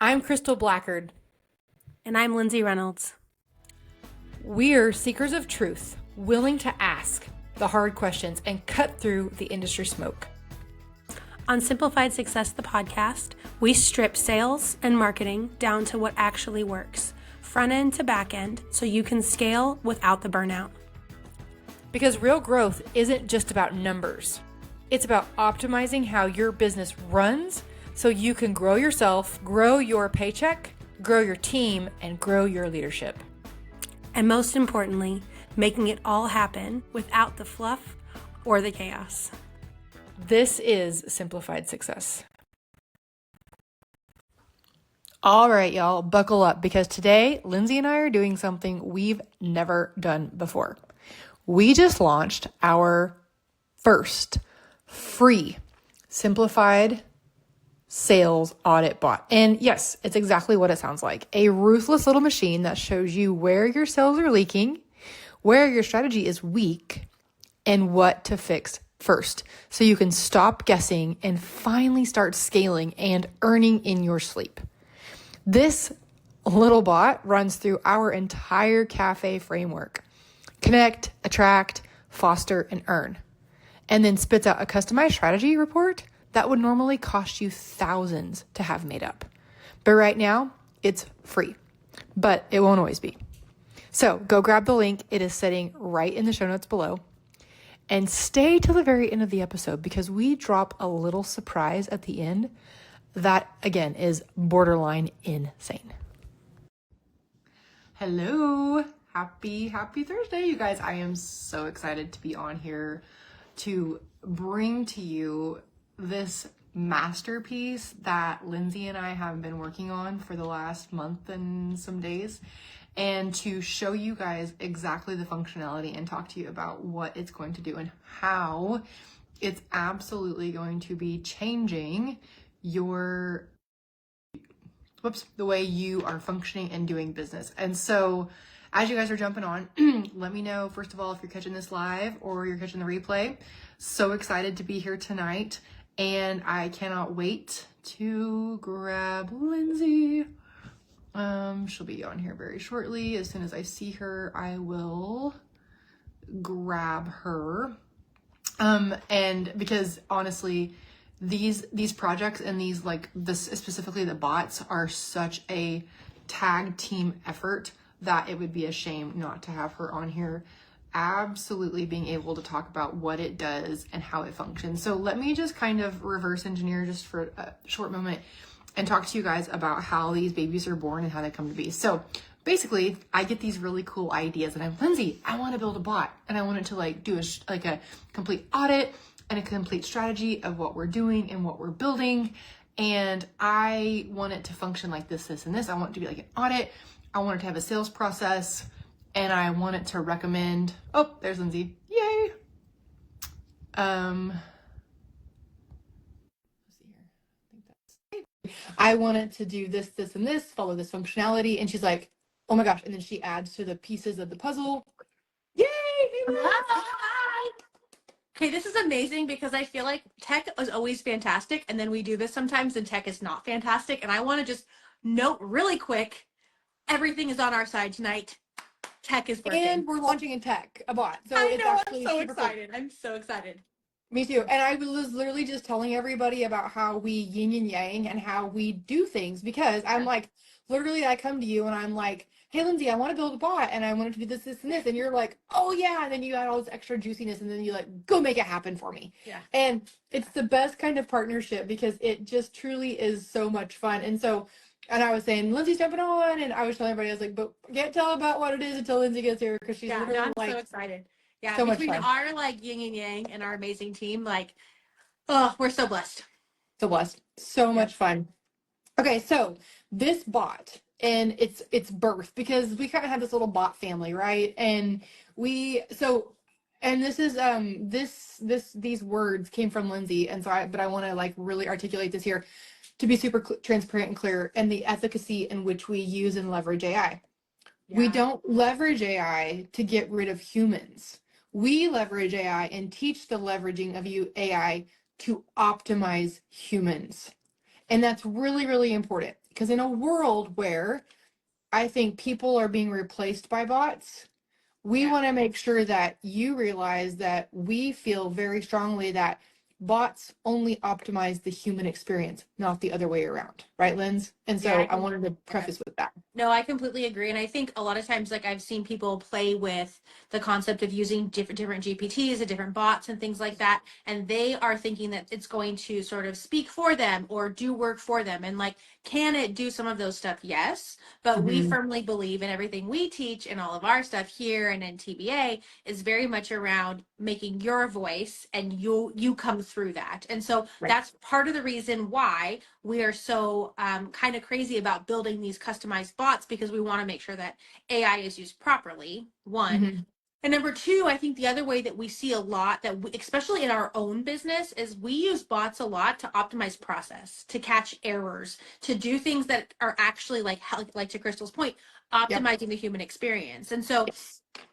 I'm Krystal Blackard. And I'm Lindsay Reynolds. We're seekers of truth, willing to ask the hard questions and cut through the industry smoke. On Simplified Success, the podcast, we strip sales and marketing down to what actually works, front end to back end, so you can scale without the burnout. Because real growth isn't just about numbers. It's about optimizing how your business runs so you can grow yourself, grow your paycheck, grow your team, and grow your leadership. And most importantly, making it all happen without the fluff or the chaos. This is Simplified Success. All right, y'all, buckle up because today, Lindsay and I are doing something we've never done before. We just launched our first free Simplified Sales Audit Bot. And yes, it's exactly what it sounds like. A ruthless little machine that shows you where your sales are leaking, where your strategy is weak, and what to fix first. So you can stop guessing and finally start scaling and earning in your sleep. This little bot runs through our entire cafe framework. Connect, attract, foster, and earn. And then spits out a customized strategy report that would normally cost you thousands to have made up. But right now, it's free, but it won't always be. So go grab the link. It is sitting right in the show notes below. And stay till the very end of the episode because we drop a little surprise at the end that, again, is borderline insane. Hello. Happy Thursday, you guys. I am so excited to be on here to bring to you this masterpiece that Lindsay and I have been working on for the last month and some days, and to show you guys exactly the functionality and talk to you about what it's going to do and how it's absolutely going to be changing the way you are functioning and doing business. And so as you guys are jumping on, let me know, first of all, if you're catching this live or you're catching the replay. So excited to be here tonight. And I cannot wait to grab Lindsay. She'll be on here very shortly. As soon as I see her, I will grab her. And because honestly, these projects and these, like this, specifically the bots, are such a tag team effort that it would be a shame not to have her on here, absolutely being able to talk about what it does and how it functions. So let me just kind of reverse engineer just for a short moment and talk to you guys about how these babies are born and how they come to be. So basically, I get these really cool ideas and I'm, Lindsay, I want to build a bot and I want it to like do a complete audit and a complete strategy of what we're doing and what we're building. And I want it to function like this, and this. I want it to be like an audit. I want it to have a sales process, and I want it to recommend. Oh, there's Lindsay. Yay. Let's see here. I think that's. I want it to do this, this, and this, follow this functionality. And she's like, oh my gosh. And then she adds to the pieces of the puzzle. Yay. Okay, this is amazing because I feel like tech is always fantastic. And then we do this sometimes and tech is not fantastic. And I want to just note really quick, everything is on our side tonight. Tech is working. And we're launching a bot. So I know, actually I'm so excited. I'm so excited. Me too. And I was literally just telling everybody about how we yin and yang and how we do things, because I'm like, literally I come to you and I'm like, hey, Lindsay, I want to build a bot and I want it to do this, this, and this. And you're like, oh yeah. And then you add all this extra juiciness and then you like, go make it happen for me. Yeah. And it's the best kind of partnership because it just truly is so much fun. And so, and I was saying, Lindsay's jumping on, and I was telling everybody, I was like, but can't tell about what it is until Lindsay gets here because she's literally I'm like, so excited. Yeah, so between much fun. our like yin and yang and our amazing team, like, oh, we're so blessed. So blessed. So much fun. Okay, so this bot and its birth, because we kind of have this little bot family, right? And this is these words came from Lindsay, and so I want to like really articulate this here to be super transparent and clear, and the efficacy in which we use and leverage AI. Yeah. We don't leverage AI to get rid of humans. We leverage AI and teach the leveraging of AI to optimize humans. And that's really, really important, because in a world where I think people are being replaced by bots, we want to make sure that you realize that we feel very strongly that bots only optimize the human experience, not the other way around. Right, Linz? And so I wanted to preface with that. No, I completely agree. And I think a lot of times, like I've seen people play with the concept of using different GPTs and different bots and things like that. And they are thinking that it's going to sort of speak for them or do work for them. And like, can it do some of those stuff? Yes. But we firmly believe in everything we teach and all of our stuff here and in TBA is very much around making your voice, and you come through that. And so that's part of the reason why we are so kind of crazy about building these customized bots, because we want to make sure that AI is used properly, one. And number two, I think the other way that we see a lot that we, especially in our own business, is we use bots a lot to optimize process, to catch errors, to do things that are actually like to Krystal's point, optimizing the human experience. And so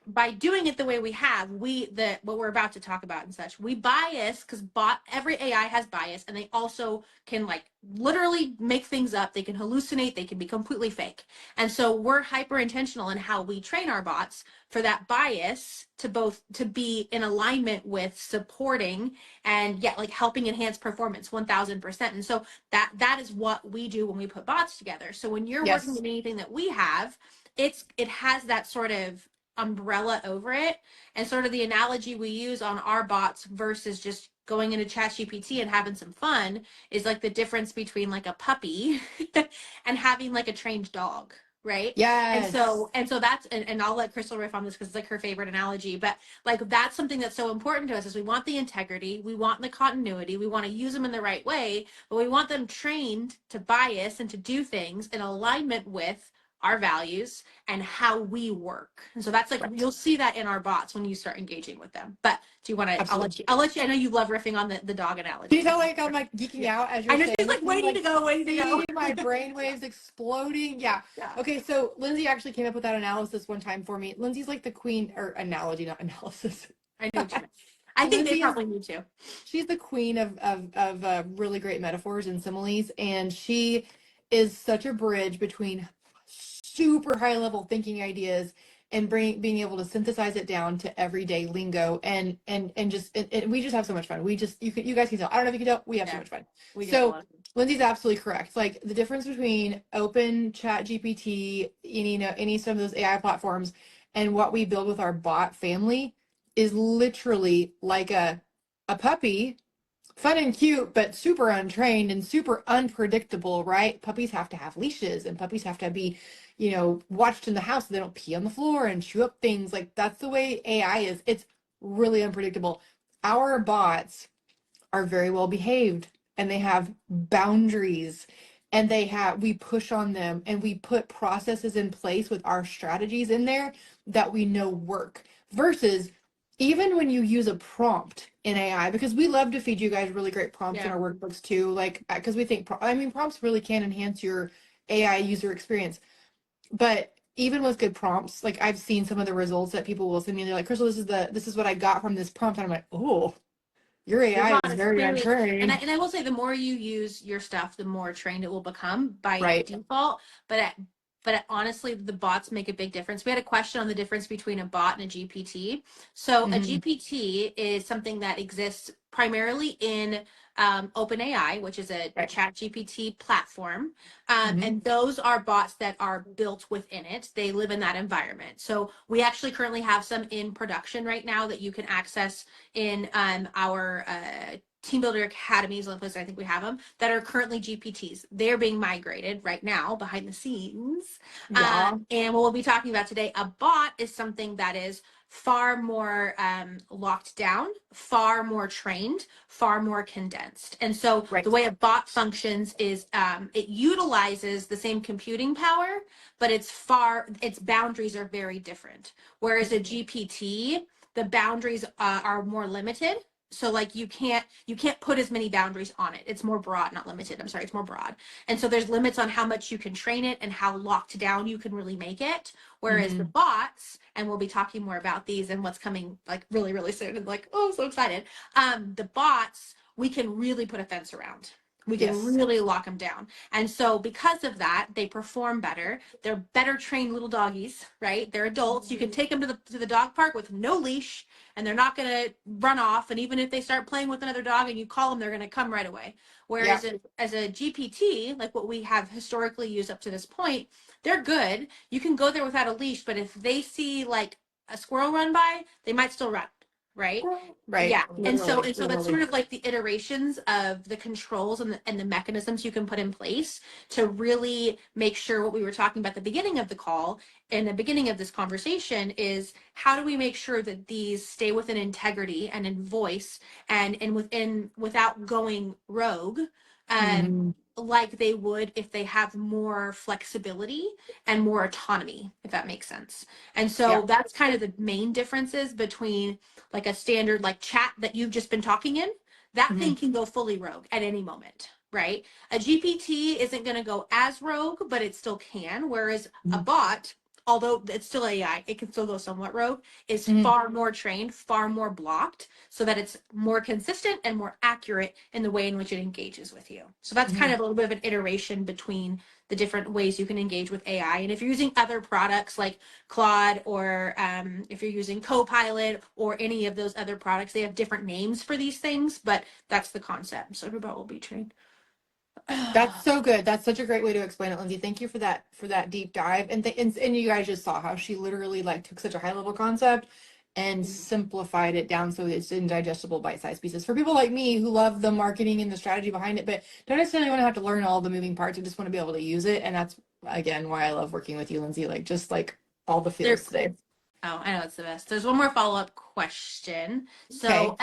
by doing it the way we have, what we're about to talk about and such, we bias, because every AI has bias, and they also can like literally make things up. They can hallucinate. They can be completely fake. And so we're hyper intentional in how we train our bots for that bias to be in alignment with supporting and like helping enhance performance 1000%. And so that is what we do when we put bots together. So when you're working in anything that we have, it has that sort of umbrella over it. And sort of the analogy we use on our bots versus just going into ChatGPT and having some fun is like the difference between like a puppy and having like a trained dog, right? Yes. And so that's, and I'll let Krystal riff on this because it's like her favorite analogy, but like that's something that's so important to us is we want the integrity, we want the continuity, we want to use them in the right way, but we want them trained to bias and to do things in alignment with our values and how we work. And so that's like, you'll see that in our bots when you start engaging with them. But do you want to, I'll let you, I know you love riffing on the dog analogy. Do you know, like, I'm like geeking out as you're saying. I know she's like waiting to go. My brainwaves exploding. Yeah. Okay, so Lindsay actually came up with that analysis one time for me. Lindsay's like the queen, or analogy, not analysis. I know. I think they probably need to. She's the queen of really great metaphors and similes, and she is such a bridge between super high level thinking ideas and being able to synthesize it down to everyday lingo, and we just have so much fun. You guys can tell. I don't know if you can tell. We have so much fun. So Lindsay's absolutely correct. Like the difference between open chat GPT, any some of those AI platforms, and what we build with our bot family is literally like a puppy, fun and cute, but super untrained and super unpredictable, right? Puppies have to have leashes, and puppies have to be, watched in the house so they don't pee on the floor and chew up things. Like that's the way AI is. It's really unpredictable. Our bots are very well behaved, and they have boundaries, and we push on them, and we put processes in place with our strategies in there that we know work, versus even when you use a prompt in AI, because we love to feed you guys really great prompts in our workbooks too, like, because we think, prompts really can enhance your AI user experience. But even with good prompts, like I've seen some of the results that people will send me, and they're like, Krystal, this is what I got from this prompt. And I'm like, oh, your AI is very untrained. And I will say, the more you use your stuff, the more trained it will become by default. But honestly, the bots make a big difference. We had a question on the difference between a bot and a GPT. So a GPT is something that exists primarily in OpenAI, which is a chat GPT platform. And those are bots that are built within it. They live in that environment. So we actually currently have some in production right now that you can access in our Team Builder Academies, I think we have them, that are currently GPTs. They're being migrated right now behind the scenes. And what we'll be talking about today, a bot is something that is far more locked down, far more trained, far more condensed. And so the way a bot functions is it utilizes the same computing power, but its boundaries are very different. Whereas a GPT, the boundaries are more limited. So like you can't put as many boundaries on it. It's more broad, not limited. I'm sorry, it's more broad. And so there's limits on how much you can train it and how locked down you can really make it. Whereas the bots, and we'll be talking more about these and what's coming like really, really soon, and like, oh, I'm so excited. The bots, we can really put a fence around. We can really lock them down. And so because of that, they perform better. They're better trained little doggies, right? They're adults. You can take them to the dog park with no leash and they're not going to run off. And even if they start playing with another dog and you call them, they're going to come right away. Whereas as a GPT, like what we have historically used up to this point, they're good. You can go there without a leash, but if they see like a squirrel run by, they might still run. Right. Yeah. And so that's sort of like the iterations of the controls and the mechanisms you can put in place to really make sure what we were talking about at the beginning of the call and the beginning of this conversation is how do we make sure that these stay within integrity and in voice and without going rogue like they would if they have more flexibility and more autonomy, if that makes sense. And so that's kind of the main differences between like a standard like chat that you've just been talking in. That thing can go fully rogue at any moment, right? A GPT isn't going to go as rogue, but it still can. Whereas a bot, although it's still AI, it can still go somewhat rogue, is far more trained, far more blocked, so that it's more consistent and more accurate in the way in which it engages with you. So that's kind of a little bit of an iteration between the different ways you can engage with AI. And if you're using other products like Claude or if you're using Copilot or any of those other products, they have different names for these things, but that's the concept. So everybody will be trained. That's so good. That's such a great way to explain it, Lindsay. Thank you for that deep dive. And you guys just saw how she literally like took such a high level concept and simplified it down so it's in digestible bite-sized pieces for people like me who love the marketing and the strategy behind it, but don't necessarily want to have to learn all the moving parts. I just want to be able to use it. And that's again why I love working with you, Lindsay. Like just like all the feels today. Oh, I know it's the best. There's one more follow-up question. So,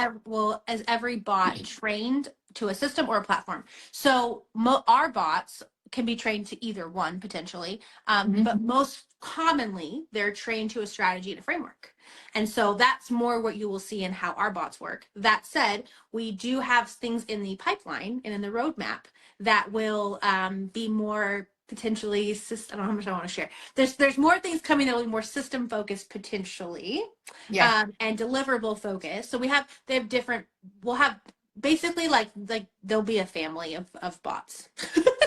is every bot trained to a system or a platform? So, our bots can be trained to either one potentially, but most commonly they're trained to a strategy and a framework. And so that's more what you will see in how our bots work. That said, we do have things in the pipeline and in the roadmap that will be more potentially, I don't know how much I want to share. There's more things coming that will be more system focused potentially, and deliverable focused. So we'll have basically like there'll be a family of bots.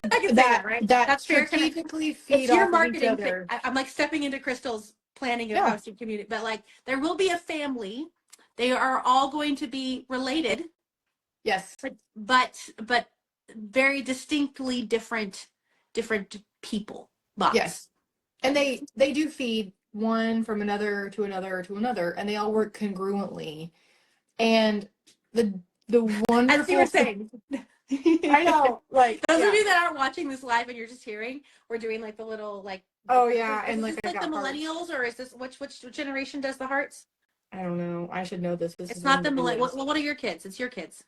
I can say that, right? That's strategically feed off your marketing of each other. I'm like stepping into Krystal's planning of how to communicate, but like there will be a family. They are all going to be related. Yes. But very distinctly different people. Bots. Yes. And they do feed one from another to another to another, and they all work congruently. And the wonderful as you were saying. I know, like those of you that aren't watching this live and you're just hearing, we're doing like the little like and like the millennials, or is this which generation does the hearts? I don't know. I should know this. It's not the millennials. What are your kids? It's your kids.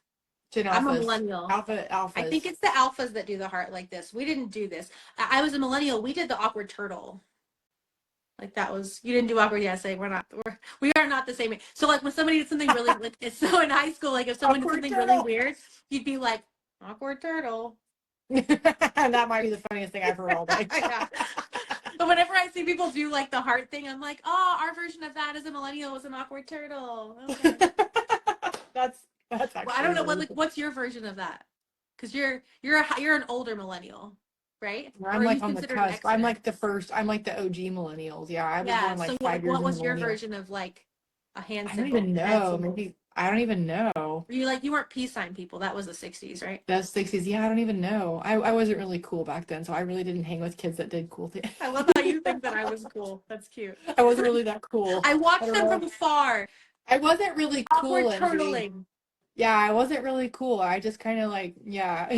I'm a millennial. Alphas. I think it's the alphas that do the heart like this. We didn't do this. I was a millennial. We did the awkward turtle. Like that was, you didn't do awkward. Yeah, say we are not the same age. So like when somebody did something really, like, it's so in high school, like if someone did something really weird, you'd be like, awkward turtle. That might be the funniest thing I've heard all day. But whenever I see people do like the heart thing, I'm like, oh, our version of that as a millennial was an awkward turtle. Okay. That's actually. Well, I don't know what's your version of that? Because you're an older millennial, right? I'm like on the cusp. I'm like the OG millennials. Yeah, I was born like 5 years. What was your version of like a hand symbol? I don't even know. Maybe I don't even know. You weren't peace sign people. That was the 60s, right? That's 60s. Yeah, I don't even know. I wasn't really cool back then, so I really didn't hang with kids that did cool things. I love how you think that I was cool. That's cute. I wasn't really that cool. I watched them from afar. I wasn't really cool. Awkward turtling. Yeah, I wasn't really cool. I just kind of like, yeah.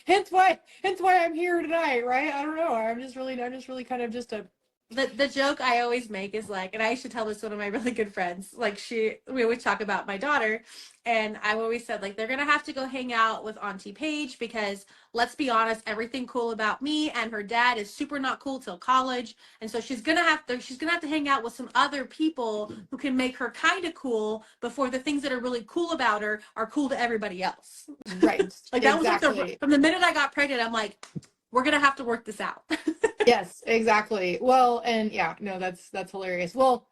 Hence why I'm here tonight, right? I don't know. I'm just really kind of just a. The joke I always make is like, and I used to tell this to one of my really good friends, like we always talk about my daughter, and I always said like, they're going to have to go hang out with Auntie Paige because let's be honest, everything cool about me and her dad is super not cool till college. And so she's going to have to hang out with some other people who can make her kind of cool before the things that are really cool about her are cool to everybody else. Right. Like that was like from the minute I got pregnant, I'm like, we're going to have to work this out. Yes, exactly. Well, and yeah, no, that's hilarious. Well,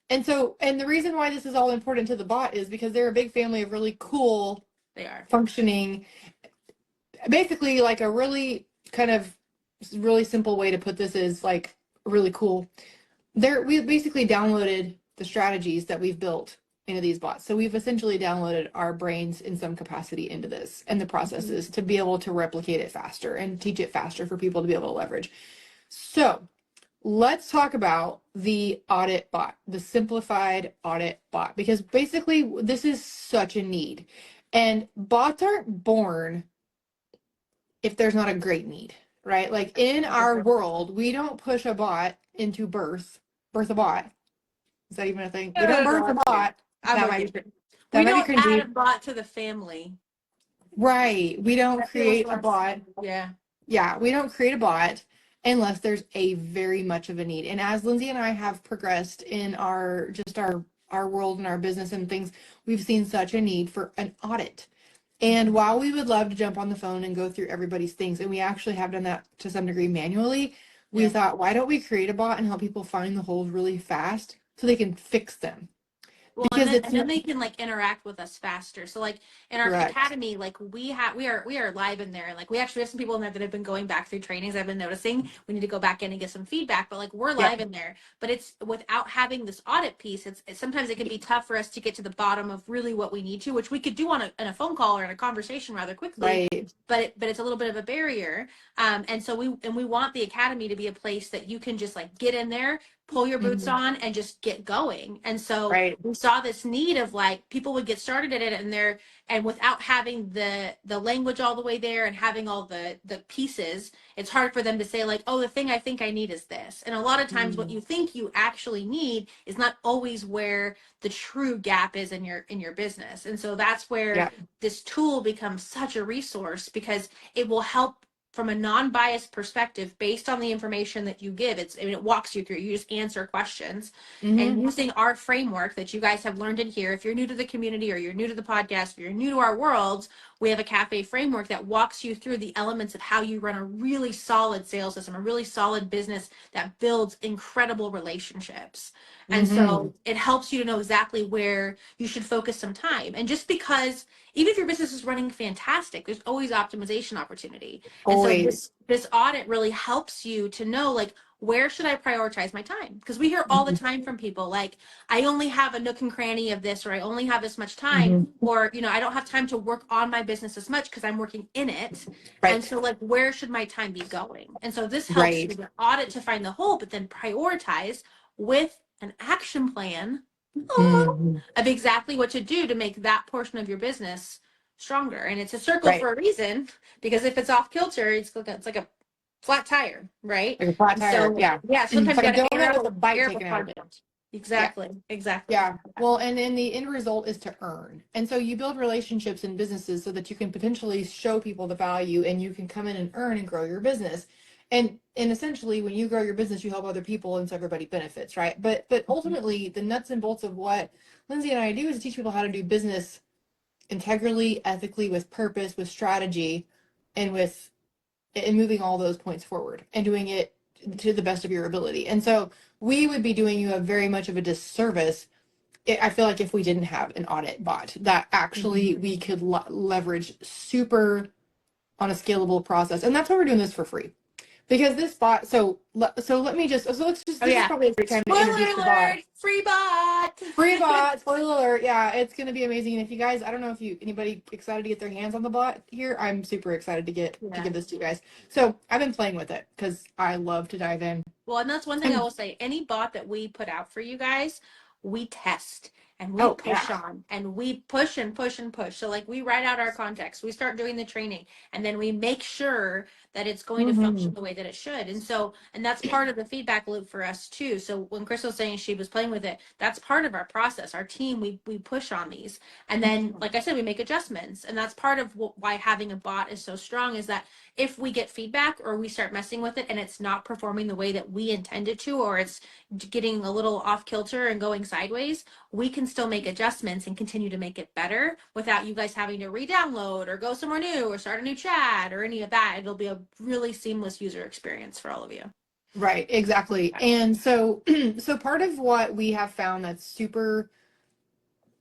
and the reason why this is all important to the bot is because they're a big family of really cool, they are functioning basically like a really kind of really simple way to put this is like really cool. We basically downloaded the strategies that we've built into these bots. So we've essentially downloaded our brains in some capacity into this and the processes to be able to replicate it faster and teach it faster for people to be able to leverage. So let's talk about the audit bot, the simplified audit bot, because basically this is such a need. And bots aren't born if there's not a great need, right? Like in our world, we don't push a bot into birth a bot. Is that even a thing? We don't birth a bot. We don't add a bot to the family. Right. We don't create a bot. Yeah. Yeah, we don't create a bot unless there's a very much of a need. And as Lindsay and I have progressed in our world and our business and things, we've seen such a need for an audit. And while we would love to jump on the phone and go through everybody's things, and we actually have done that to some degree manually, we thought, why don't we create a bot and help people find the holes really fast so they can fix them? Well, and then they can like interact with us faster. So like in our academy, like we are live in there, and like we actually have some people in there that have been going back through trainings. I've been noticing we need to go back in and get some feedback, but like we're live in there. But it's without having this audit piece, it's sometimes it can be tough for us to get to the bottom of really what we need to, which we could do on a phone call or in a conversation rather quickly. Right. But it's a little bit of a barrier. And so we want the academy to be a place that you can just like get in there, pull your boots on and just get going. And so we saw this need of like people would get started at it and without having the language all the way there and having all the pieces, it's hard for them to say like, oh, the thing I think I need is this. And a lot of times what you think you actually need is not always where the true gap is in your business. And so that's where this tool becomes such a resource, because it will help from a non-biased perspective based on the information that you give. It walks you through. You just answer questions and using our framework that you guys have learned in here. If you're new to the community or you're new to the podcast, if you're new to our worlds, we have a cafe framework that walks you through the elements of how you run a really solid sales system, a really solid business that builds incredible relationships. And so it helps you to know exactly where you should focus some time. And just because even if your business is running fantastic, there's always optimization opportunity. Always. And so this audit really helps you to know, like, where should I prioritize my time? Because we hear all the time from people like, I only have a nook and cranny of this, or I only have this much time, or, I don't have time to work on my business as much because I'm working in it. Right. And so like, where should my time be going? And so this helps you to audit to find the hole, but then prioritize with an action plan of exactly what to do to make that portion of your business stronger. And it's a circle for a reason, because if it's off kilter, it's like a flat tire, right? Like a flat tire, yeah. Sometimes you gotta figure out the bike taken out of it. Exactly. Yeah. Well, and then the end result is to earn. And so you build relationships in businesses so that you can potentially show people the value and you can come in and earn and grow your business. And essentially, when you grow your business, you help other people, and so everybody benefits, right? But ultimately, the nuts and bolts of what Lindsay and I do is teach people how to do business integrally, ethically, with purpose, with strategy, and moving all those points forward and doing it to the best of your ability. And so we would be doing you a very much of a disservice, I feel like, if we didn't have an audit bot that actually we could leverage super on a scalable process. And that's why we're doing this for free. Because this bot, so let's just, this is probably a great time to introduce the bot. Free bot, spoiler alert. Yeah, it's going to be amazing. And if you guys, I don't know if anybody excited to get their hands on the bot here, I'm super excited to give this to you guys. So I've been playing with it because I love to dive in. Well, and that's one thing I will say, any bot that we put out for you guys, we test and we push on and we push and push and push. So like we write out our context, we start doing the training, and then we make sure that it's going to function the way that it should. And that's part of the feedback loop for us too. So when Krystal's saying she was playing with it, that's part of our process. Our team, we push on these. And then, like I said, we make adjustments. And that's part of why having a bot is so strong, is that if we get feedback or we start messing with it and it's not performing the way that we intended to, or it's getting a little off kilter and going sideways, we can still make adjustments and continue to make it better without you guys having to re-download or go somewhere new or start a new chat or any of that. It'll be a really seamless user experience for all of you. Right, exactly. And so part of what we have found that's super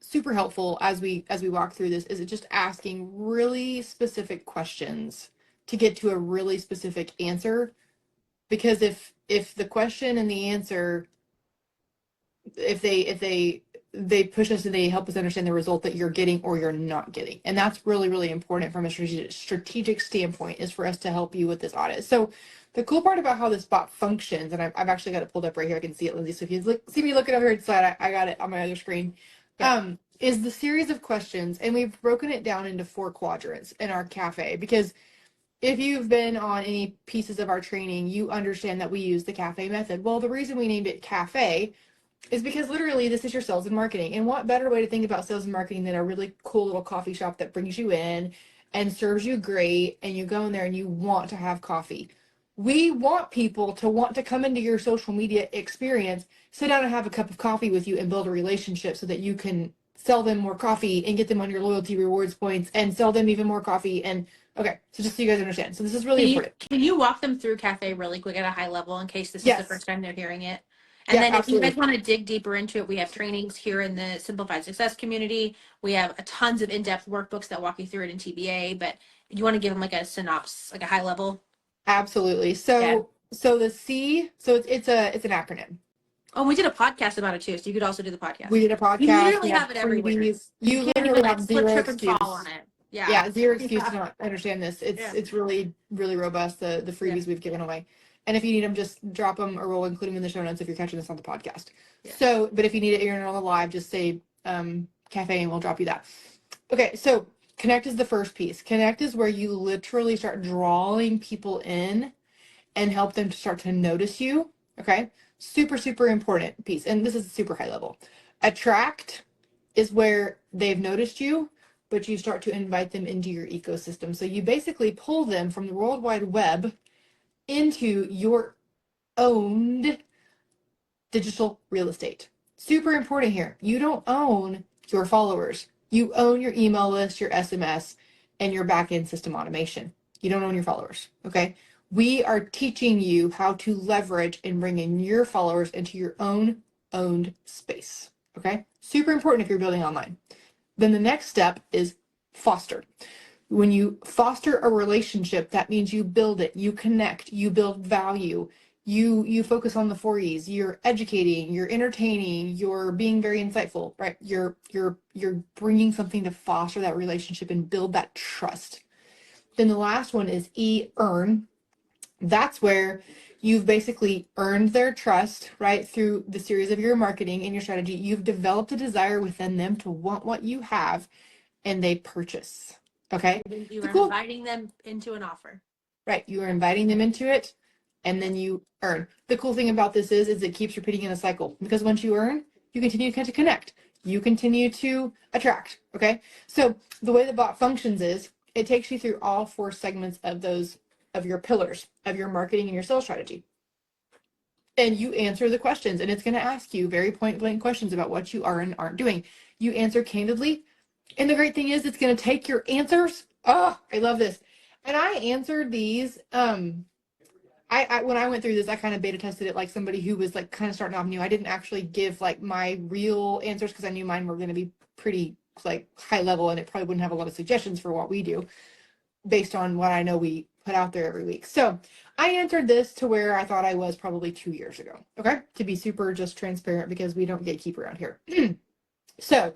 super helpful as we walk through this is it just asking really specific questions to get to a really specific answer. Because if the question and the answer, if they push us and they help us understand the result that you're getting or you're not getting. And that's really, really important from a strategic standpoint, is for us to help you with this audit. So the cool part about how this bot functions, and I've actually got it pulled up right here. I can see it, Lindsay. So if you see me looking over here to the side, I got it on my other screen. Yeah. Is the series of questions, and we've broken it down into 4 quadrants in our cafe, because if you've been on any pieces of our training, you understand that we use the cafe method. Well, the reason we named it cafe is because literally this is your sales and marketing. And what better way to think about sales and marketing than a really cool little coffee shop that brings you in and serves you great, and you go in there and you want to have coffee. We want people to want to come into your social media experience, sit down and have a cup of coffee with you and build a relationship so that you can sell them more coffee and get them on your loyalty rewards points and sell them even more coffee. And okay, so just so you guys understand. So this is really important. Can you walk them through cafe really quick at a high level in case this is the first time they're hearing it? And then absolutely. if you guys want to dig deeper into it, we have trainings here in the Simplified Success community. We have tons of in-depth workbooks that walk you through it in TBA, but you want to give them like a synopsis, like a high level? Absolutely. So the C, so it's an acronym. Oh, we did a podcast about it too, so you could also do the podcast. We did a podcast. You literally have it everywhere. You literally have zero excuse. Fall on it. Yeah, zero excuse to not understand this. It's really, really robust, the freebies we've given away. And if you need them, just drop them, or we'll include them in the show notes if you're catching this on the podcast. Yeah. So, but if you need it, you're on the live, just say cafe and we'll drop you that. Okay, so connect is the first piece. Connect is where you literally start drawing people in and help them to start to notice you. Okay, super, super important piece. And this is super high level. Attract is where they've noticed you, but you start to invite them into your ecosystem. So you basically pull them from the World Wide Web into your owned digital real estate. Super important here. You don't own your followers. You own your email list, your SMS, and your back-end system automation. You don't own your followers, okay? We are teaching you how to leverage and bring in your followers into your own owned space, okay? Super important if you're building online. Then the next step is foster. When you foster a relationship, that means you build it, you connect, you build value, you focus on the 4 E's. You're educating, you're entertaining, you're being very insightful, right? You're bringing something to foster that relationship and build that trust. Then the last one is E, earn. That's where you've basically earned their trust, right? Through the series of your marketing and your strategy. You've developed a desire within them to want what you have, and they purchase. Okay. You are inviting them into an offer. Right. You are inviting them into it, and then you earn. The cool thing about this is it keeps repeating in a cycle, because once you earn, you continue to connect. You continue to attract. Okay. So the way the bot functions is it takes you through all 4 segments of your pillars of your marketing and your sales strategy. And you answer the questions, and it's going to ask you very point blank questions about what you are and aren't doing. You answer candidly. And the great thing is it's going to take your answers. Oh, I love this. And I answered these. I when I went through this, I kind of beta tested it like somebody who was like kind of starting off new. I didn't actually give like my real answers because I knew mine were going to be pretty like high level, and it probably wouldn't have a lot of suggestions for what we do based on what I know we put out there every week. So I answered this to where I thought I was probably 2 years ago. Okay. To be super just transparent, because we don't gatekeep around here. So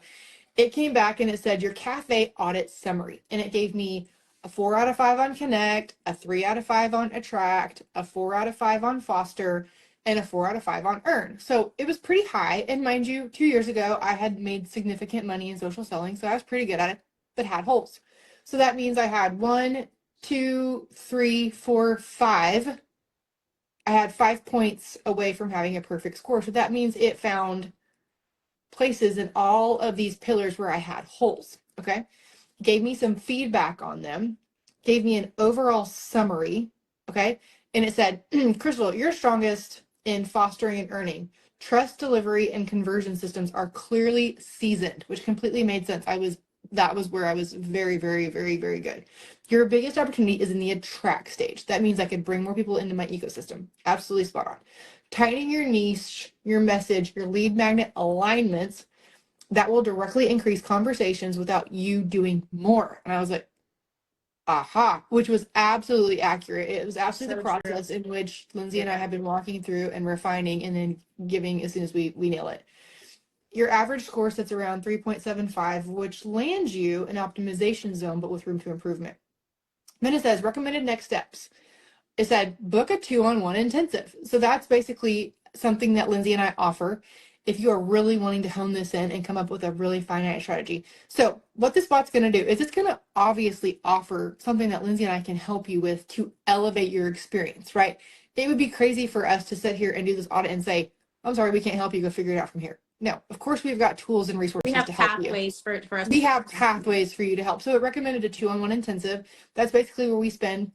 it came back and it said your cafe audit summary, and it gave me a 4 out of 5 on connect, a 3 out of 5 on attract, a 4 out of 5 on foster, and a 4 out of 5 on earn. So it was pretty high. And mind you, 2 years ago, I had made significant money in social selling, so I was pretty good at it, but had holes. So that means I had 1, 2, 3, 4, 5. I had 5 points away from having a perfect score. So that means it found places in all of these pillars where I had holes. Okay. Gave me some feedback on them, gave me an overall summary. Okay. And it said, Krystal, you're strongest in fostering and earning. Trust, delivery, and conversion systems are clearly seasoned, which completely made sense. That was where I was very, very, very, very good. Your biggest opportunity is in the attract stage. That means I could bring more people into my ecosystem. Absolutely spot on. Tightening your niche, your message, your lead magnet alignments that will directly increase conversations without you doing more. And I was like, aha, which was absolutely accurate. It was absolutely the process in which Lindsay and I have been walking through and refining and then giving as soon as we nail it. Your average score sits around 3.75, which lands you in optimization zone, but with room to improvement. Then it says recommended next steps. It said book a 2-on-1 intensive. So that's basically something that Lindsay and I offer if you are really wanting to hone this in and come up with a really finite strategy. So what this bot's going to do is it's going to obviously offer something that Lindsay and I can help you with to elevate your experience, right? It would be crazy for us to sit here and do this audit and say, I'm sorry, we can't help you, go figure it out from here. No, of course we've got tools and resources to help you. We have pathways for us. We have pathways for you to help. So it recommended a 2-on-1 intensive. That's basically where we spend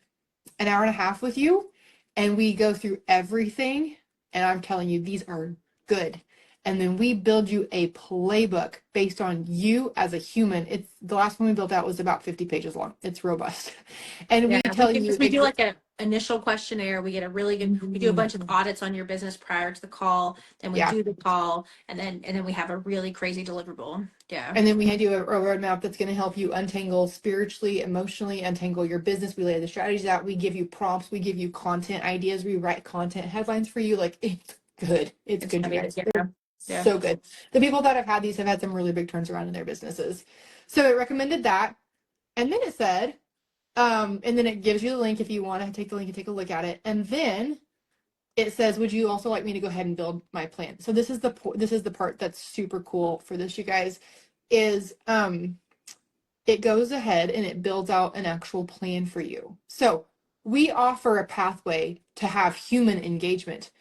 an hour and a half with you and we go through everything. And I'm telling you, these are good. And then we build you a playbook based on you as a human. It's the last one we built out was about 50 pages long. It's robust. And we tell you. We do like an initial questionnaire. We get a really good, we do a bunch of audits on your business prior to the call. Then we do the call and then we have a really crazy deliverable. Yeah. And then we do a roadmap that's going to help you untangle spiritually, emotionally, untangle your business. We lay the strategies out. We give you prompts. We give you content ideas. We write content headlines for you. Like it's good. It's good. Yeah. So good. The people that have had these have had some really big turns around in their businesses. So it recommended that. And then it said, and then it gives you the link if you want to take the link and take a look at it. And then it says, would you also like me to go ahead and build my plan? So this is the part that's super cool for this, you guys, is it goes ahead and it builds out an actual plan for you. So we offer a pathway to have human engagement.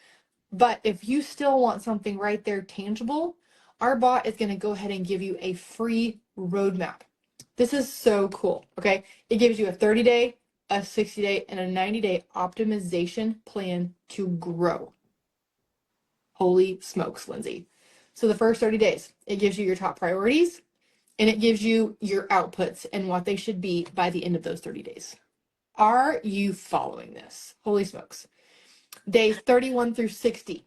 But if you still want something right there tangible, our bot is going to go ahead and give you a free roadmap. This is so cool, okay? It gives you a 30-day, a 60-day, and a 90-day optimization plan to grow. Holy smokes, Lindsay. So the first 30 days, it gives you your top priorities, and it gives you your outputs and what they should be by the end of those 30 days. Are you following this? Holy smokes. Days 31 through 60,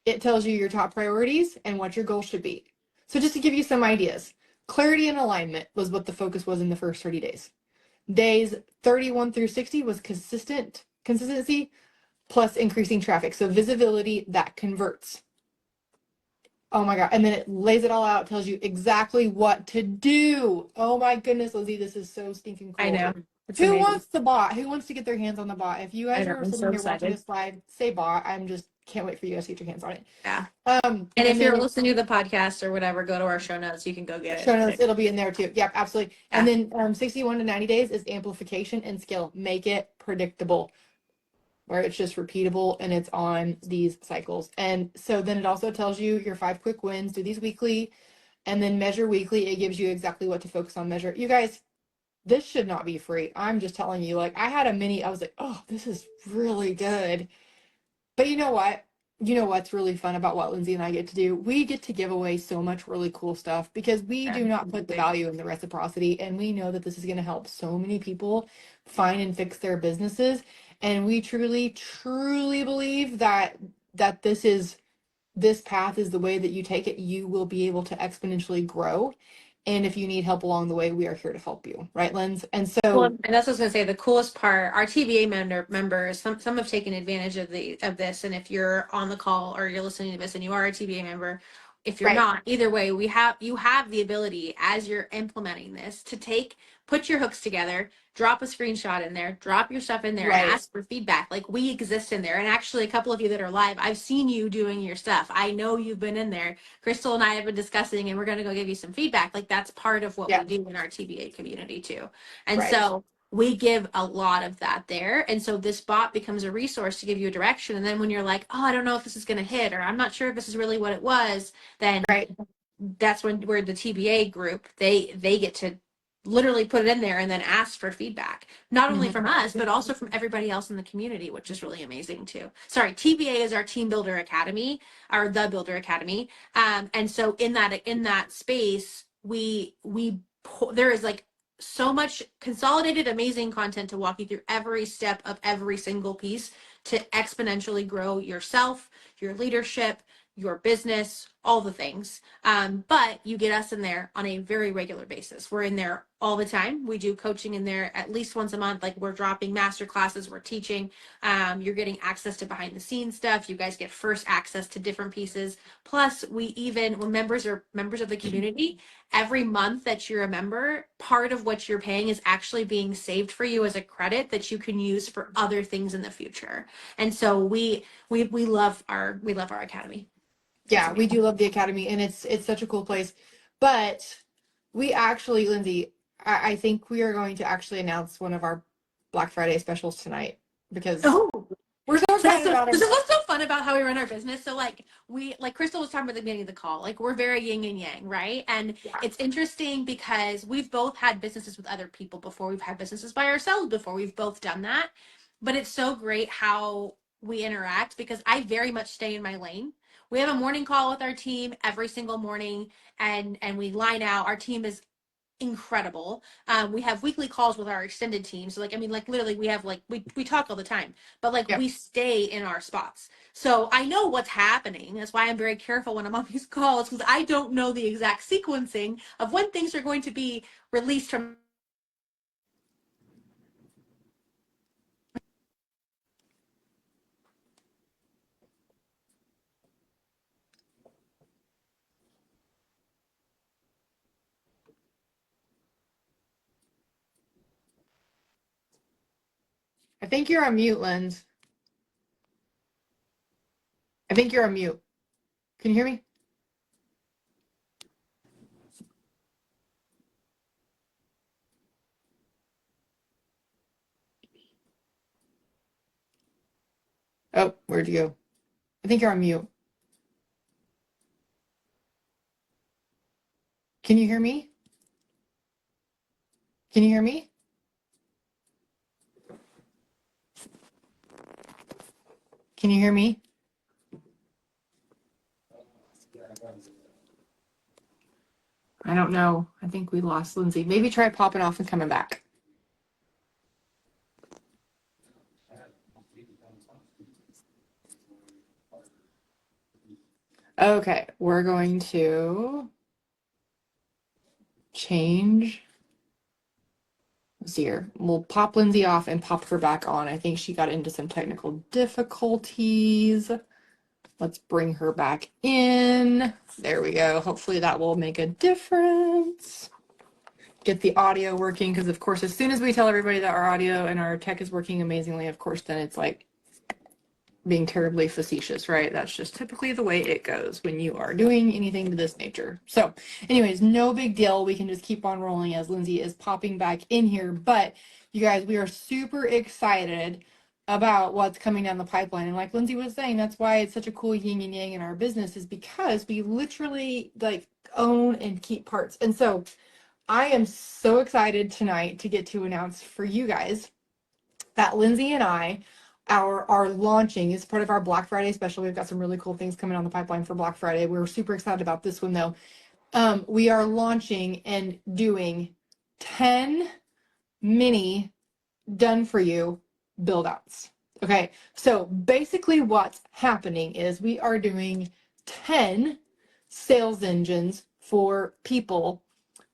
it tells you your top priorities and what your goals should be. So just to give you some ideas, clarity and alignment was what the focus was in the first 30 days. Days 31 through 60 was consistency plus increasing traffic. So visibility that converts. Oh my God. And then it lays it all out, tells you exactly what to do. Oh my goodness, Lizzie, this is so stinking cool. I know. Who wants the bot? Who wants to get their hands on the bot? If you guys are sitting here watching this live, say bot. I'm just can't wait for you guys to get your hands on it. Yeah. And if you're listening to the podcast or whatever, go to our show notes. You can go get it. Show notes, it'll be in there too. Yep, absolutely. Yeah. And then 61 to 90 days is amplification and scale. Make it predictable, where it's just repeatable and it's on these cycles. And so then it also tells you your 5 quick wins. Do these weekly, and then measure weekly. It gives you exactly what to focus on. Measure. You guys, this should not be free. I'm just telling you, like I had a mini, I was like, oh, this is really good. But you know what? You know what's really fun about what Lindsay and I get to do? We get to give away so much really cool stuff because we do not put the value in the reciprocity. And we know that this is going to help so many people find and fix their businesses. And we truly, truly believe that this path is the way that you take it. You will be able to exponentially grow. And if you need help along the way, we are here to help you. Right, Linz? And so, and that's what I was going to say. The coolest part, our TBA members, some have taken advantage of this. And if you're on the call or you're listening to this and you are a TBA member, if you're not, either way, you have the ability as you're implementing this to put your hooks together, drop a screenshot in there, drop your stuff in there, and ask for feedback. Like we exist in there. And actually a couple of you that are live, I've seen you doing your stuff. I know you've been in there. Krystal and I have been discussing, and we're going to go give you some feedback. Like that's part of what we do in our TBA community too. And so we give a lot of that there. And so this bot becomes a resource to give you a direction. And then when you're like, oh, I don't know if this is going to hit, or I'm not sure if this is really what it was, then that's when we're the TBA group. They get to literally put it in there and then ask for feedback, not only from us, but also from everybody else in the community, which is really amazing too. Sorry, TBA is our Team Builder Academy, or the Builder Academy. And so in that space, there is like so much consolidated, amazing content to walk you through every step of every single piece to exponentially grow yourself, your leadership, your business, all the things. But you get us in there on a very regular basis. We're in there all the time. We do coaching in there at least once a month. Like we're dropping master classes, we're teaching. You're getting access to behind the scenes stuff. You guys get first access to different pieces. Plus, we even, when members are members of the community, every month that you're a member, part of what you're paying is actually being saved for you as a credit that you can use for other things in the future. And so we love our academy. Yeah, we do love the academy, and it's such a cool place. But we actually, Lindsay, I think we are going to actually announce one of our Black Friday specials tonight because we're so excited about it. This is what's so fun about how we run our business. So like Krystal was talking about at the beginning of the call, like we're very yin and yang, right? And it's interesting because we've both had businesses with other people before. We've had businesses by ourselves before. We've both done that. But it's so great how we interact because I very much stay in my lane. We have a morning call with our team every single morning and we line out. Our team is incredible. We have weekly calls with our extended team. So literally we have we talk all the time, but we stay in our spots. So I know what's happening. That's why I'm very careful when I'm on these calls because I don't know the exact sequencing of when things are going to be released from. I think you're on mute, Linz. I think you're on mute. Can you hear me? Oh, where'd you go? I think you're on mute. Can you hear me? Can you hear me? Can you hear me? I don't know. I think we lost Lindsay. Maybe try popping off and coming back. Okay, we're going to change. Let's see here. We'll pop Lindsay off and pop her back on. I think she got into some technical difficulties. Let's bring her back in. There we go. Hopefully that will make a difference. Get the audio working because, of course, as soon as we tell everybody that our audio and our tech is working amazingly, of course, then it's like being terribly facetious, right? That's just typically the way it goes when you are doing anything to this nature. So anyways, no big deal. We can just keep on rolling as Lindsay is popping back in here. But you guys, we are super excited about what's coming down the pipeline. And like Lindsay was saying, that's why it's such a cool yin and yang in our business is because we literally own and keep parts. And so I am so excited tonight to get to announce for you guys that Lindsay and I are launching as part of our Black Friday special. We've got some really cool things coming on the pipeline for Black Friday. We're super excited about this one though. We are launching and doing 10 mini done for you build outs. Okay. So basically what's happening is we are doing 10 sales engines for people.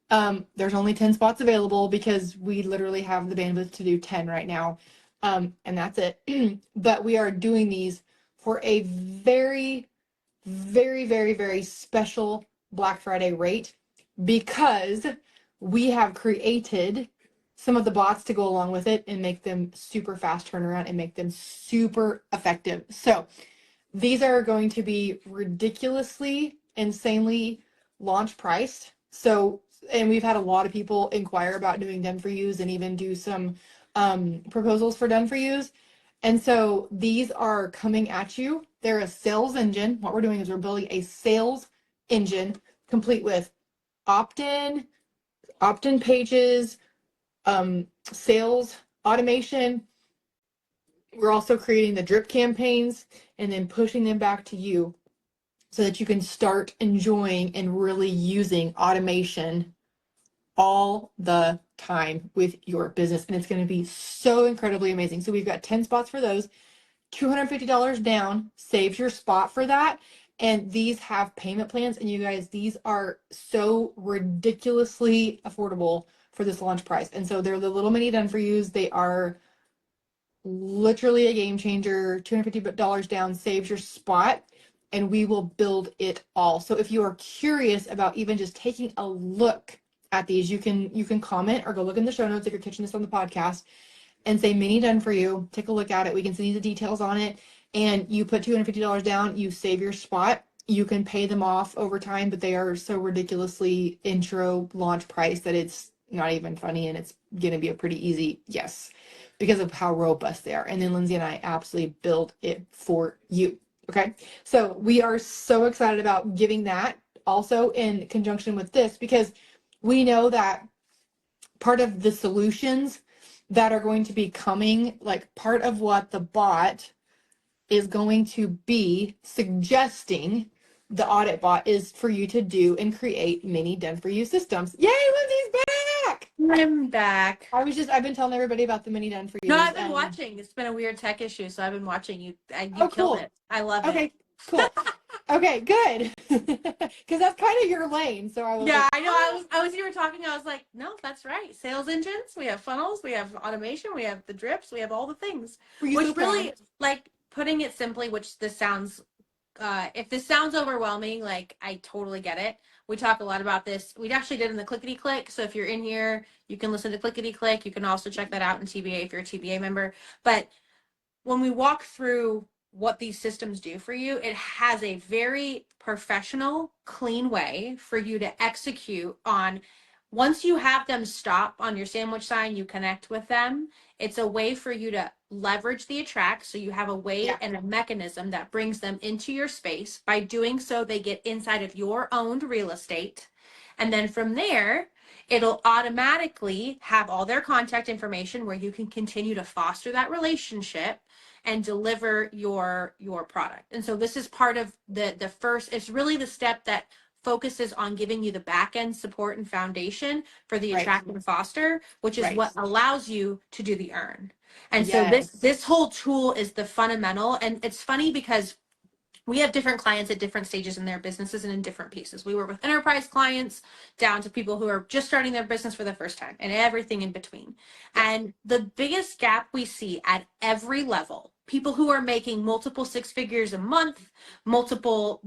There's only 10 spots available because we literally have the bandwidth to do 10 right now. And that's it. But we are doing these for a very, very, very, very special Black Friday rate because we have created some of the bots to go along with it and make them super fast turnaround and make them super effective. So these are going to be ridiculously, insanely launch priced. So, and we've had a lot of people inquire about doing done for yous and even do some proposals for done for yous. And so these are coming at you. They're a sales engine. What we're doing is we're building a sales engine complete with opt-in pages, sales automation. We're also creating the drip campaigns and then pushing them back to you so that you can start enjoying and really using automation all the time with your business. And it's going to be so incredibly amazing. So we've got 10 spots for those. $250 down saves your spot for that. And these have payment plans. And you guys, these are so ridiculously affordable for this launch price. And so they're the little mini done for yous. They are literally a game changer. $250 down saves your spot, and we will build it all. So if you are curious about even just taking a look at these, you can comment or go look in the show notes if you're catching this on the podcast and say mini done for you. Take a look at it. We can send you the details on it. And you put $250 down, you save your spot. You can pay them off over time, but they are so ridiculously intro launch price that it's not even funny, and it's going to be a pretty easy yes because of how robust they are. And then Lindsay and I absolutely build it for you. Okay. So we are so excited about giving that also in conjunction with this, because we know that part of the solutions that are going to be coming, like part of what the bot is going to be suggesting the audit bot is for you to do and create mini done for you systems. Yay, Lindsay's back! I'm back. I've been telling everybody about the mini done for you. No, I've been watching. It's been a weird tech issue, so I've been watching you. You killed it. I love it. Okay, cool. Okay, good. Because that's kind of your lane. So I was I know. I was you were talking. I was like, no, that's right. Sales engines. We have funnels. We have automation. We have the drips. We have all the things. Which really, like, putting it simply, which this sounds, if this sounds overwhelming, like, I totally get it. We talk a lot about this. We actually did in the Clickety Click. So if you're in here, you can listen to Clickety Click. You can also check that out in TBA if you're a TBA member. But when we walk through what these systems do for you, it has a very professional, clean way for you to execute on. Once you have them stop on your sandwich sign, you connect with them. It's a way for you to leverage the attract. So you have a way and a mechanism that brings them into your space. By doing so, they get inside of your owned real estate. And then from there, it'll automatically have all their contact information where you can continue to foster that relationship and deliver your product. And so this is part of the first, it's really the step that focuses on giving you the back end support and foundation for the attract and foster, which is what allows you to do the earn. And so this whole tool is the fundamental. And it's funny because we have different clients at different stages in their businesses and in different pieces. We work with enterprise clients down to people who are just starting their business for the first time and everything in between. And the biggest gap we see at every level, people who are making multiple six figures a month, multiple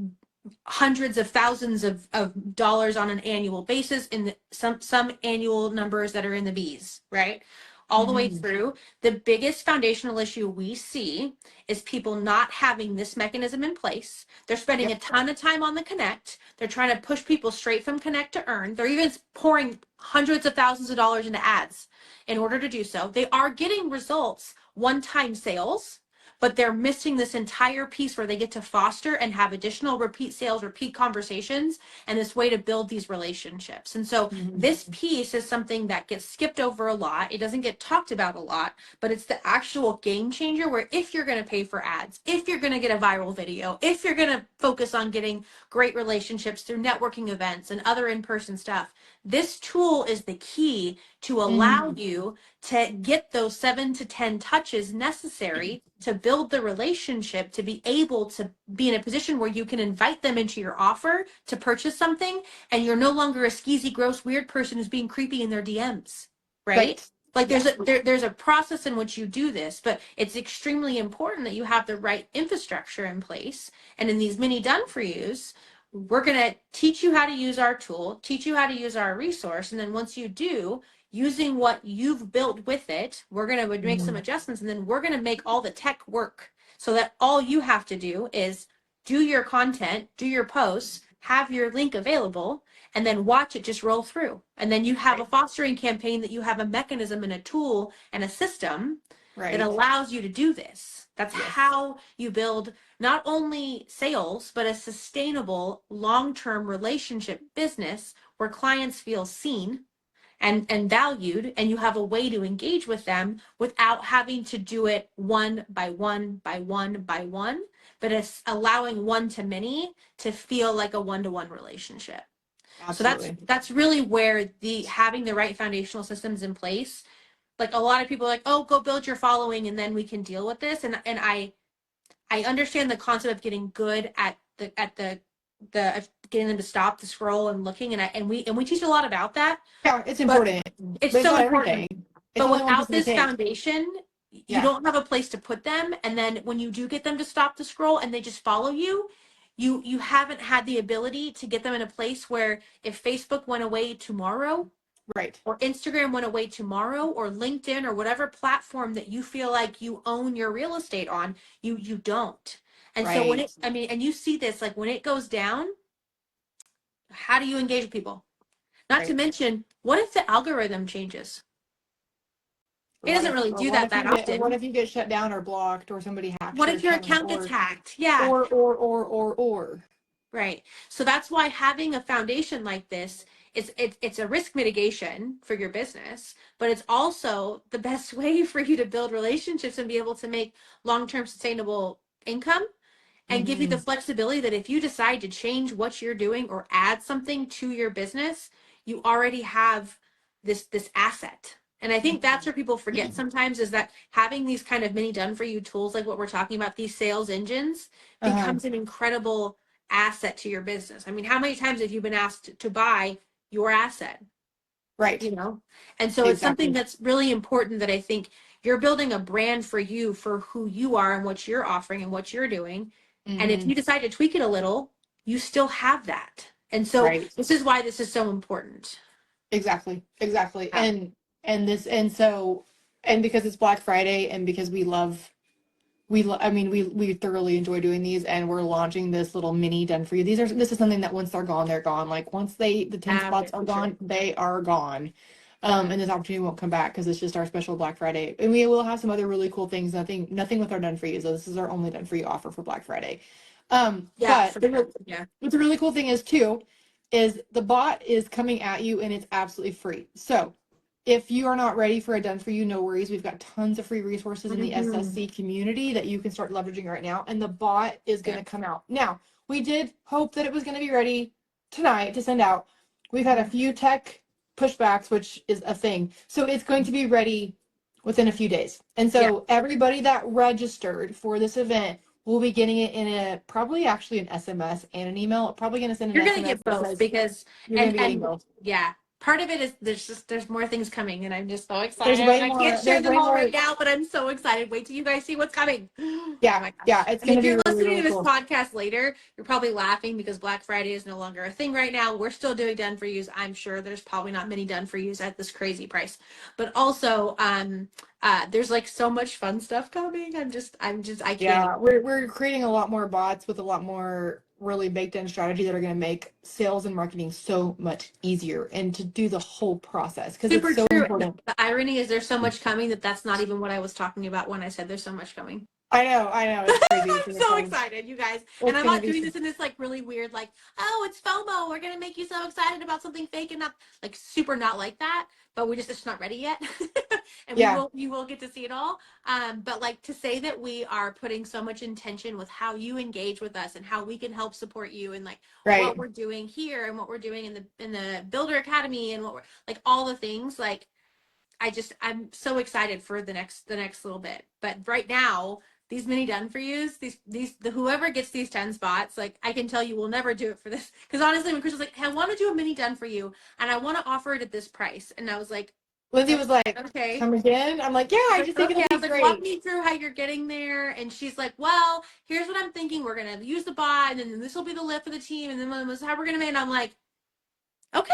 hundreds of thousands of dollars on an annual basis, in some annual numbers that are in the B's, right? All the way through. The biggest foundational issue we see is people not having this mechanism in place. They're spending a ton of time on the connect. They're trying to push people straight from connect to earn. They're even pouring hundreds of thousands of dollars into ads in order to do so. They are getting results, one-time sales, but they're missing this entire piece where they get to foster and have additional repeat sales, repeat conversations, and this way to build these relationships. And so this piece is something that gets skipped over a lot. It doesn't get talked about a lot, but it's the actual game changer where if you're going to pay for ads, if you're going to get a viral video, if you're going to focus on getting great relationships through networking events and other in-person stuff, this tool is the key to allow you to get those 7 to 10 touches necessary to build the relationship, to be able to be in a position where you can invite them into your offer to purchase something, and you're no longer a skeezy, gross, weird person who's being creepy in their DMs, right? Like there's a process in which you do this, but it's extremely important that you have the right infrastructure in place. And in these mini done for yous, we're going to teach you how to use our tool, teach you how to use our resource. And then once you do, using what you've built with it, we're going to make some adjustments, and then we're going to make all the tech work so that all you have to do is do your content, do your posts, have your link available, and then watch it just roll through. And then you have a fostering campaign that you have a mechanism and a tool and a system that allows you to do this. That's how you build not only sales, but a sustainable long-term relationship business where clients feel seen and valued, and you have a way to engage with them without having to do it one by one by one by one, but it's allowing one to many to feel like a one-to-one relationship. Absolutely. So that's really where having the right foundational systems in place. Like, a lot of people are like, oh, go build your following and then we can deal with this. And I understand the concept of getting good at getting them to stop the scroll and looking, and we teach a lot about that. Yeah, it's important. It's but so not important. everything. It's But only one piece without of the this cake. foundation, you don't have a place to put them. And then when you do get them to stop the scroll and they just follow you, you haven't had the ability to get them in a place where if Facebook went away tomorrow, Right. or Instagram went away tomorrow, or LinkedIn, or whatever platform that you feel like you own your real estate on, you don't. And so when and you see this, like when it goes down, how do you engage with people? Not to mention, what if the algorithm changes? It doesn't really do that often. What if you get shut down or blocked or somebody hacks What if your account gets hacked? Yeah. Or. Right. So that's why having a foundation like this it's a risk mitigation for your business, but it's also the best way for you to build relationships and be able to make long-term sustainable income and give you the flexibility that if you decide to change what you're doing or add something to your business, you already have this asset. And I think that's where people forget sometimes, is that having these kind of mini done for you tools, like what we're talking about, these sales engines, becomes an incredible asset to your business. I mean, how many times have you been asked to buy your asset? Right. You know? And so it's something that's really important, that I think you're building a brand for you, for who you are and what you're offering and what you're doing. And if you decide to tweak it a little, you still have that. And so this is why this is so important. Exactly. Yeah. And because it's Black Friday, and because we thoroughly enjoy doing these, and we're launching this little mini done for you. This is something that once they're gone, they're gone. Like once the 10 spots are gone, they are gone. And this opportunity won't come back, because it's just our special Black Friday. And we will have some other really cool things. Nothing with our done for you. So this is our only done for you offer for Black Friday. What's a really cool thing is the bot is coming at you, and it's absolutely free. So if you are not ready for a done for you, no worries. We've got tons of free resources in the SSC community that you can start leveraging right now. And the bot is going to come out. Now, we did hope that it was going to be ready tonight to send out. We've had a few tech pushbacks, which is a thing. So it's going to be ready within a few days. And so everybody that registered for this event will be getting it in probably actually an SMS and an email. Probably going to send an SMS. You're going to get both, because you're going to be getting both. Yeah. Part of it is there's more things coming, and I'm just so excited. I can't share them all right now, but I'm so excited. Wait till you guys see what's coming. Yeah, it's going to be really, really cool. If you're listening to this podcast later, you're probably laughing because Black Friday is no longer a thing right now. We're still doing done for yous. I'm sure there's probably not many done for yous at this crazy price, but also there's like so much fun stuff coming. I can't. Yeah, we're creating a lot more bots with a lot more really baked in strategy that are going to make sales and marketing so much easier, and to do the whole process, because it's so important. The irony is there's so much coming that's not even what I was talking about when I said there's so much coming. I know. It's crazy. I'm so excited, you guys. And I'm not doing this in this like really weird, like, oh, it's FOMO. We're going to make you so excited about something fake, and not like super not like that, but it's just not ready yet. And you will get to see it all. But like, to say that we are putting so much intention with how you engage with us and how we can help support you, and like what we're doing here and what we're doing in the Builder Academy, and what we're like, all the things, like I'm so excited for the next little bit. But right now, these mini done for yous, whoever gets these 10 spots, like, I can tell you we'll never do it for this. Because honestly, when Krystal's like, hey, I want to do a mini done for you, and I want to offer it at this price, and I was like, Lindsay was like, okay, come again? I'm like, yeah, I just think it'll be great. Walk me through how you're getting there. And she's like, well, here's what I'm thinking. We're going to use the bot, and then this will be the lift for the team, and then this is how we're going to make it. And I'm like, okay,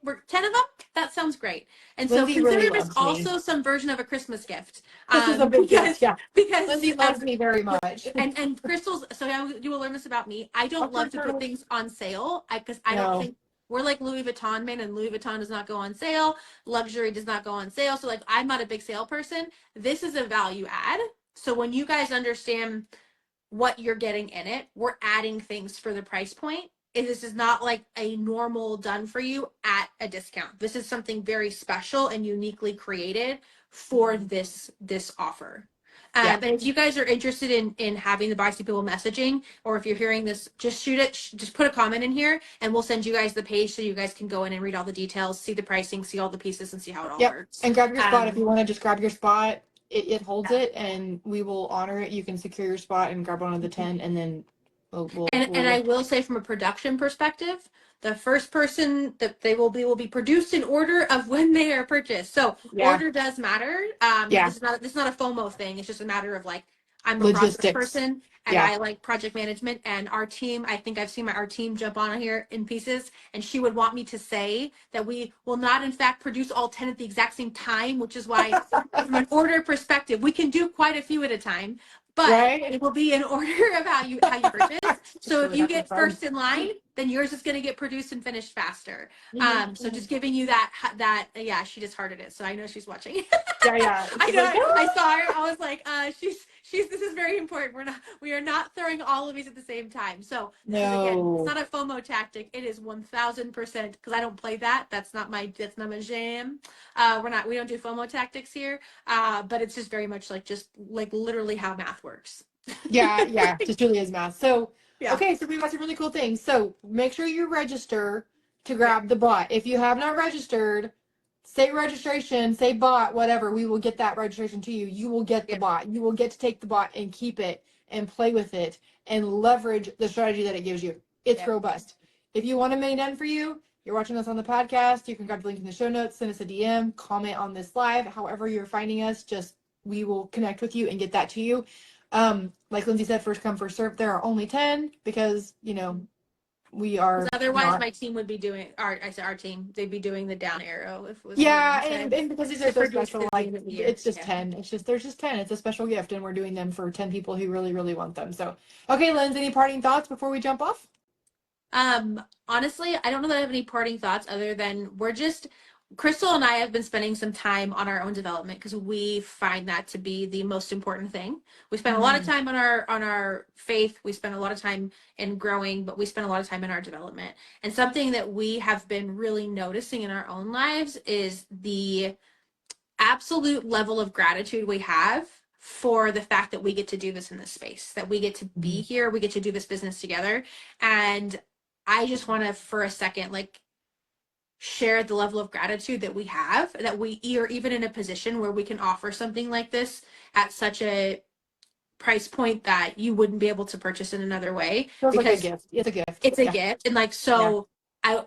we're 10 of them. That sounds great. And so consider this also some version of a Christmas gift. This is a big gift, yeah. Because Lindsay loves me very much. And Krystal's, so you will learn this about me. I don't love to put things on sale, because I don't think we're like Louis Vuitton, man, and Louis Vuitton does not go on sale. Luxury does not go on sale. So like, I'm not a big sale person. This is a value add. So when you guys understand what you're getting in it, we're adding things for the price point. This is not like a normal done for you at a discount. This is something very special and uniquely created for this offer. And if you guys are interested in having the Buy See People messaging, or if you're hearing this, just just put a comment in here, and we'll send you guys the page so you guys can go in and read all the details, see the pricing, see all the pieces, and see how it all works. And grab your spot if you want to. Just grab your spot. It holds it, and we will honor it. You can secure your spot and grab one of the 10, and then And I will say, from a production perspective, the first person that they will be produced in order of when they are purchased. So order does matter. This is not a FOMO thing. It's just a matter of like, I'm a process person and I like project management, and our team, I think I've seen our team jump on here in pieces, and she would want me to say that we will not in fact produce all 10 at the exact same time, which is why from an order perspective, we can do quite a few at a time. But it will be in order of how you purchase. So if you get first in line, then yours is going to get produced and finished faster. So just giving you that she just hearted it. So I know she's watching. I know. I saw her. I was like, she's. This is very important. We are not throwing all of these at the same time. So again, it's not a FOMO tactic. It is 1000%, because I don't play that. That's not my jam. We don't do FOMO tactics here. But it's just very much like literally how math works. Just really is math. So okay, so we've got some really cool things. So make sure you register to grab the bot. If you have not registered, say registration, say bot, whatever, we will get that registration to you. You will get the bot. You will get to take the bot and keep it and play with it and leverage the strategy that it gives you. It's robust. If you want a mini done for you, you're watching us on the podcast, you can grab the link in the show notes, send us a DM, comment on this live, however you're finding us, we will connect with you and get that to you. Like Lindsay said, first come, first serve. There are only 10 because, we are. Otherwise, my team would be doing our team. They'd be doing the down arrow if it was. And because these are so special, like it's just 10. There's just 10. It's a special gift, and we're doing them for 10 people who really, really want them. So, okay, Lindsay, any parting thoughts before we jump off? Honestly, I don't know that I have any parting thoughts other than Krystal and I have been spending some time on our own development because we find that to be the most important thing. We spend a lot of time on our faith. We spend a lot of time in growing, but we spend a lot of time in our development. And something that we have been really noticing in our own lives is the absolute level of gratitude we have for the fact that we get to do this in this space, that we get to be here, we get to do this business together. And I just want to, for a second, share the level of gratitude that we have, that we are even in a position where we can offer something like this at such a price point that you wouldn't be able to purchase in another way. Feels like a gift. It's a gift. It's a gift. And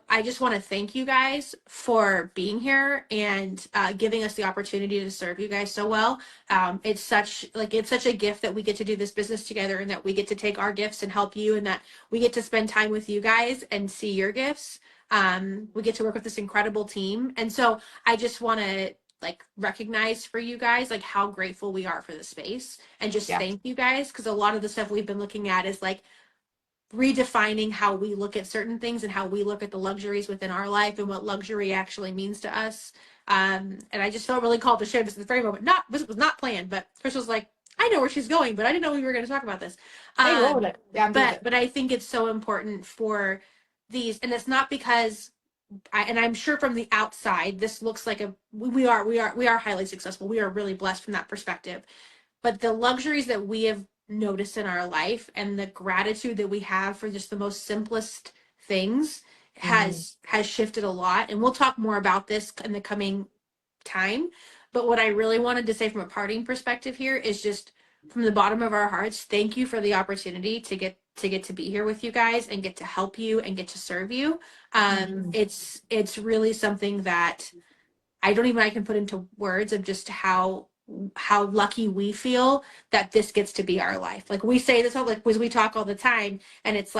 I just want to thank you guys for being here and giving us the opportunity to serve you guys so well. It's such a gift that we get to do this business together, and that we get to take our gifts and help you, and that we get to spend time with you guys and see your gifts. We get to work with this incredible team. And so I just want to recognize for you guys, how grateful we are for the space, and just thank you guys. Because a lot of the stuff we've been looking at is redefining how we look at certain things and how we look at the luxuries within our life and what luxury actually means to us. And I just felt really called to share this at the very moment. This was not planned, but Krystal's like, I know where she's going, but I didn't know we were going to talk about this. But I think it's so important for these, and it's not because I'm sure from the outside this looks like we are highly successful. We are really blessed from that perspective. But the luxuries that we have noticed in our life and the gratitude that we have for just the most simplest things has shifted a lot. And we'll talk more about this in the coming time. But what I really wanted to say from a parting perspective here is just from the bottom of our hearts, thank you for the opportunity to get to be here with you guys and get to help you and get to serve you. It's really something that I can put into words of just how lucky we feel that this gets to be our life. We say this all, we talk all the time, and it's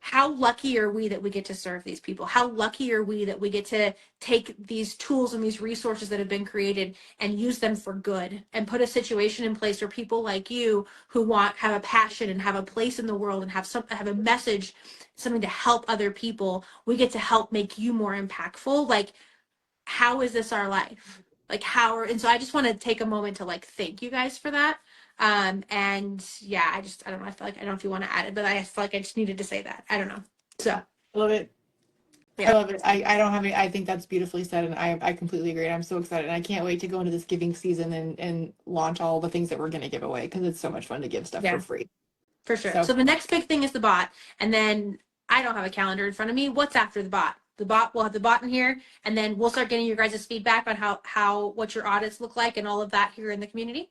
how lucky are we that we get to serve these people? How lucky are we that we get to take these tools and these resources that have been created and use them for good, and put a situation in place where people like you who have a passion and have a place in the world and have a message, something to help other people, we get to help make you more impactful. How is this our life? And so I just want to take a moment to thank you guys for that. I don't know. I feel I don't know if you want to add it, but I feel I just needed to say that. I don't know. So I love it. I love it. I don't have any, I think that's beautifully said, and I completely agree. I'm so excited, and I can't wait to go into this giving season and launch all the things that we're going to give away, because it's so much fun to give stuff for free. For sure. So the next big thing is the bot, and then I don't have a calendar in front of me. What's after the bot? We'll have the bot in here, and then we'll start getting your guys' feedback on what your audits look like and all of that here in the community.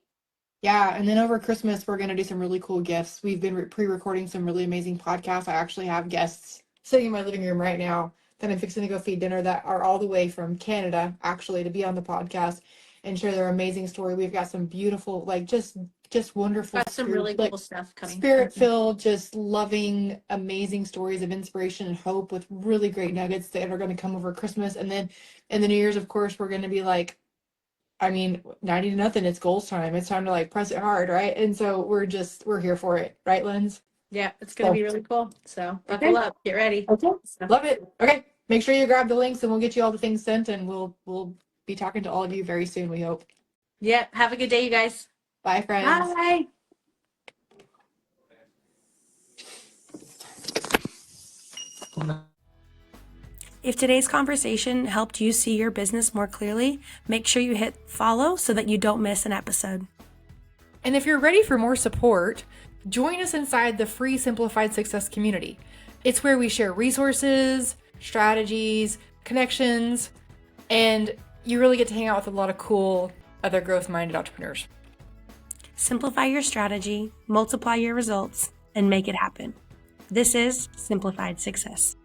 Yeah, and then over Christmas, we're going to do some really cool gifts. We've been pre-recording some really amazing podcasts. I actually have guests sitting in my living room right now that I'm fixing to go feed dinner that are all the way from Canada, actually, to be on the podcast and share their amazing story. We've got some beautiful, like just wonderful, Got some really cool stuff coming. spirit-filled, just loving, amazing stories of inspiration and hope with really great nuggets that are going to come over Christmas. And then in the New Year's, of course, we're going to be like, 90 to nothing, it's goals time. It's time to like press it hard, right? And so we're here for it, right, Linz? Yeah, it's going to be really cool. So buckle up, get ready. Okay. So. Love it. Okay. Make sure you grab the links and we'll get you all the things sent, and we'll be talking to all of you very soon, we hope. Yeah. Have a good day, you guys. Bye, friends. Bye. If today's conversation helped you see your business more clearly, make sure you hit follow so that you don't miss an episode. And if you're ready for more support, join us inside the free Simplified Success community. It's where we share resources, strategies, connections, and you really get to hang out with a lot of cool other growth-minded entrepreneurs. Simplify your strategy, multiply your results, and make it happen. This is Simplified Success.